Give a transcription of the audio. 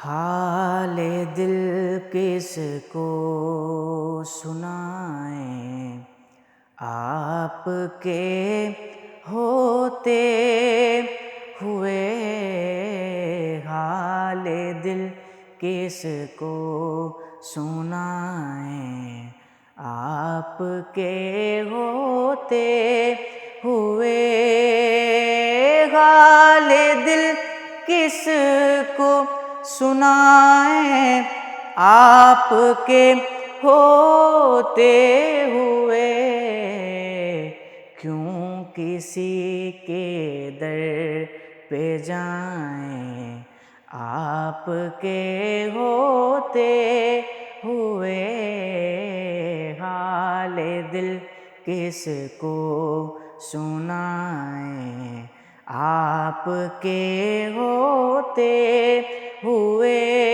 حال دل کس کو سنائیں، آپ کے ہوتے ہوئے حال دل کس کو سنائیں، آپ کے ہوتے ہوئے حال دل کس کو سنائیں، آپ کے ہوتے ہوئے کیوں کسی کے در پہ جائیں، آپ کے ہوتے ہوئے حال دل کس کو سنائیں، آپ کے ہوتے ہوئے